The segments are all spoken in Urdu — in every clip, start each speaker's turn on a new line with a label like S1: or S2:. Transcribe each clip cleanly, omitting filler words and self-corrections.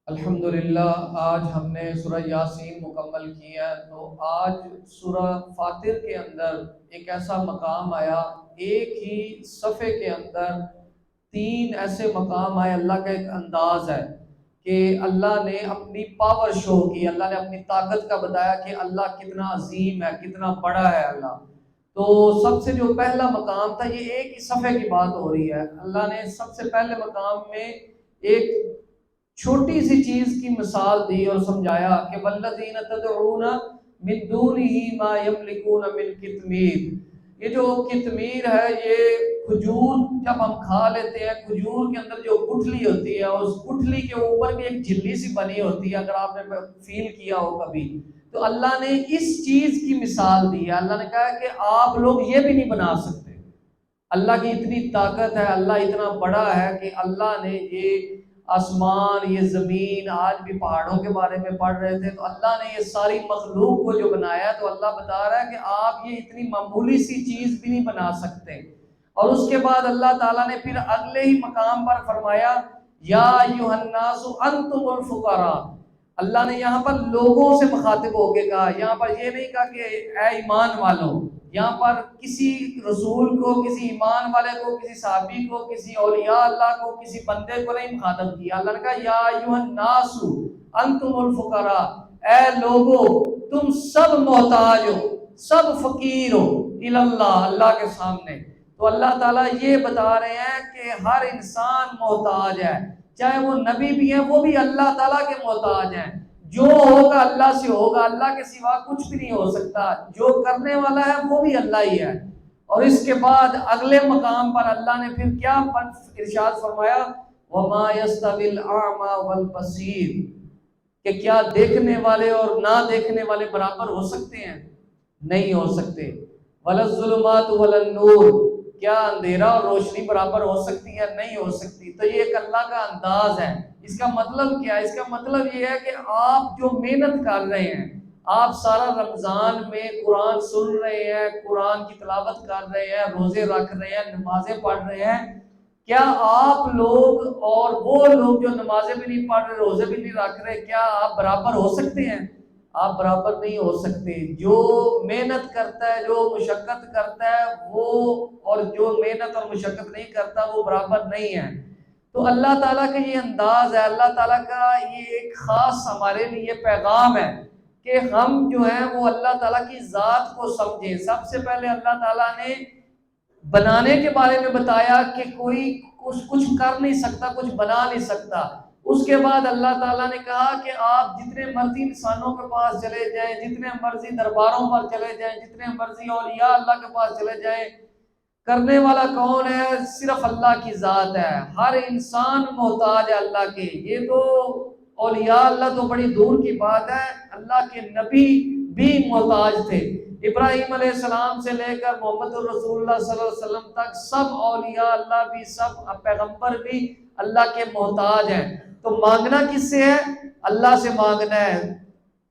S1: الحمدللہ آج ہم نے سورہ یاسین مکمل کی ہے۔ تو آج سورہ فاتر کے اندر ایک ایسا مقام آیا، ایک ہی صفحے کے اندر 3 ایسے مقام آئے۔ اللہ کا ایک انداز ہے کہ اللہ نے اپنی پاور شو کی، اللہ نے اپنی طاقت کا بتایا کہ اللہ کتنا عظیم ہے، کتنا بڑا ہے اللہ۔ تو سب سے جو پہلا مقام تھا، یہ ایک ہی صفحے کی بات ہو رہی ہے۔ اللہ نے سب سے پہلے مقام میں ایک چھوٹی سی چیز کی مثال دی اور سمجھایا کہ والذین تدعون من دونہ ما یملکون من قطمیر۔ یہ جو قطمیر ہے، یہ کھجور جب ہم کھا لیتے ہیں، کھجور کے اندر جو گٹھلی ہوتی ہے، اس گٹھلی کے اوپر بھی ایک جھلی سی بنی ہوتی ہے، اگر آپ نے فیل کیا ہو کبھی۔ تو اللہ نے اس چیز کی مثال دی ہے۔ اللہ نے کہا کہ آپ لوگ یہ بھی نہیں بنا سکتے۔ اللہ کی اتنی طاقت ہے، اللہ اتنا بڑا ہے کہ اللہ نے یہ آسمان، یہ زمین، آج بھی پہاڑوں کے بارے میں پڑھ رہے تھے، تو اللہ نے یہ ساری مخلوق کو جو بنایا، تو اللہ بتا رہا ہے کہ آپ یہ اتنی معمولی سی چیز بھی نہیں بنا سکتے۔ اور اس کے بعد اللہ تعالیٰ نے پھر اگلے ہی مقام پر فرمایا یا ایھا الناس انتم الفقراء۔ اللہ نے یہاں پر لوگوں سے مخاطب ہو کے کہا، یہاں پر یہ نہیں کہا کہ اے ایمان والوں۔ یہاں پر کسی رسول کو، کسی ایمان والے کو، کسی صحابی کو، کسی اولیاء اللہ کو، کسی بندے کو نہیں مخاطب کیا۔ اللہ نے کہا یا ایھا الناس انتم الفقراء، اے لوگو تم سب محتاج ہو، سب فقیر ہو اللہ، اللہ کے سامنے۔ تو اللہ تعالیٰ یہ بتا رہے ہیں کہ ہر انسان محتاج ہے، چاہے وہ نبی بھی ہیں، وہ بھی اللہ تعالیٰ کے محتاج ہیں۔ جو ہوگا اللہ سے ہوگا، اللہ کے سوا کچھ بھی نہیں ہو سکتا۔ جو کرنے والا ہے وہ بھی اللہ ہی ہے۔ اور اس کے بعد اگلے مقام پر اللہ نے پھر کیا ارشاد فرمایا وَمَا يَسْتَوِي الْأَعْمَى وَالْبَصِيرُ، کہ کیا دیکھنے والے اور نہ دیکھنے والے برابر ہو سکتے ہیں؟ نہیں ہو سکتے۔ وَلَا الظُّلُمَاتُ وَلَا النُّورُ، کیا اندھیرا اور روشنی برابر ہو سکتی ہے؟ نہیں ہو سکتی۔ تو یہ ایک اللہ کا انداز ہے۔ اس کا مطلب کیا ہے؟ اس کا مطلب یہ ہے کہ آپ جو محنت کر رہے ہیں، آپ سارا رمضان میں قرآن سن رہے ہیں، قرآن کی تلاوت کر رہے ہیں، روزے رکھ رہے ہیں، نمازیں پڑھ رہے ہیں، کیا آپ لوگ اور وہ لوگ جو نمازیں بھی نہیں پڑھ رہے، روزے بھی نہیں رکھ رہے، کیا آپ برابر ہو سکتے ہیں؟ آپ برابر نہیں ہو سکتے۔ جو محنت کرتا ہے، جو مشقت کرتا ہے، وہ اور جو محنت اور مشقت نہیں کرتا، وہ برابر نہیں ہے۔ تو اللہ تعالیٰ کا یہ انداز ہے، اللہ تعالیٰ کا یہ ایک خاص ہمارے لیے پیغام ہے کہ ہم جو ہیں وہ اللہ تعالیٰ کی ذات کو سمجھیں۔ سب سے پہلے اللہ تعالیٰ نے بنانے کے بارے میں بتایا کہ کوئی کچھ کر نہیں سکتا، کچھ بنا نہیں سکتا۔ اس کے بعد اللہ تعالیٰ نے کہا کہ آپ جتنے مرضی انسانوں کے پاس چلے جائیں، جتنے مرضی درباروں پر چلے جائیں، جتنے مرضی اولیاء اللہ کے پاس چلے جائیں، کرنے والا کون ہے؟ صرف اللہ کی ذات ہے۔ ہر انسان محتاج ہے اللہ کے۔ یہ تو اولیاء اللہ تو بڑی دور کی بات ہے، اللہ کے نبی بھی محتاج تھے۔ ابراہیم علیہ السلام سے لے کر محمد الرسول اللہ صلی اللہ علیہ وسلم تک سب اولیاء اللہ بھی، سب پیغمبر بھی اللہ کے محتاج ہیں۔ تو مانگنا کس سے ہے؟ اللہ سے مانگنا ہے۔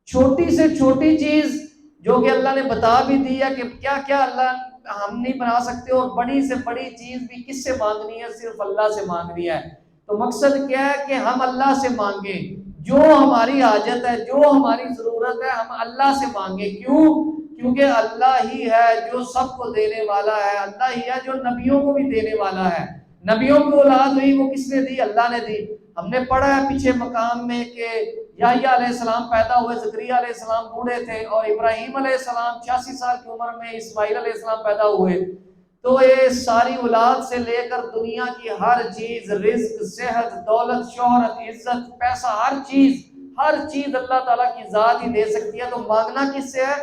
S1: چھوٹی سے چھوٹی چیز جو کہ اللہ نے بتا بھی دی ہے کہ کیا کیا اللہ ہم نہیں بنا سکتے، اور بڑی سے بڑی چیز بھی کس سے مانگنی ہے؟ صرف اللہ سے مانگنی ہے۔ تو مقصد کیا ہے کہ ہم اللہ سے مانگیں، جو ہماری حاجت ہے، جو ہماری ضرورت ہے، ہم اللہ سے مانگیں۔ کیوں؟ کیونکہ اللہ ہی ہے جو سب کو دینے والا ہے، اللہ ہی ہے جو نبیوں کو بھی دینے والا ہے۔ نبیوں کو اولاد ہوئی، وہ کس نے دی؟ اللہ نے دی۔ ہم نے پڑھا ہے پیچھے مقام میں کہ یحییٰ علیہ السلام پیدا ہوئے، زکریا علیہ السلام بوڑھے تھے، اور ابراہیم علیہ السلام 86 سال کی عمر میں اسماعیل علیہ السلام پیدا ہوئے۔ تو یہ ساری اولاد سے لے کر دنیا کی ہر چیز، رزق، صحت، دولت، شہرت، عزت، پیسہ، ہر چیز اللہ تعالیٰ کی ذات ہی دے سکتی ہے۔ تو مانگنا کس سے ہے؟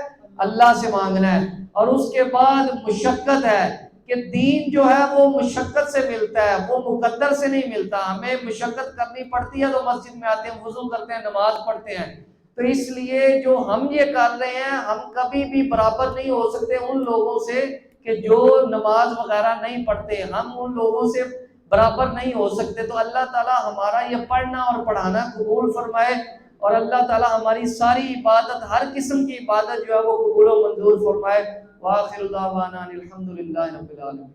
S1: اللہ سے مانگنا ہے۔ اور اس کے بعد مشقت ہے کہ دین جو ہے وہ مشقت سے ملتا ہے، وہ مقدر سے نہیں ملتا۔ ہمیں مشقت کرنی پڑتی ہے تو مسجد میں آتے ہیں، وضو کرتے ہیں، نماز پڑھتے ہیں۔ تو اس لیے جو ہم یہ کر رہے ہیں، ہم کبھی بھی برابر نہیں ہو سکتے ان لوگوں سے کہ جو نماز وغیرہ نہیں پڑھتے، ہم ان لوگوں سے برابر نہیں ہو سکتے۔ تو اللہ تعالیٰ ہمارا یہ پڑھنا اور پڑھانا قبول فرمائے، اور اللہ تعالیٰ ہماری ساری عبادت، ہر قسم کی عبادت جو ہے وہ قبول و منظور فرمائے۔ وآخر دعوانا الحمدللہ رب العالمین۔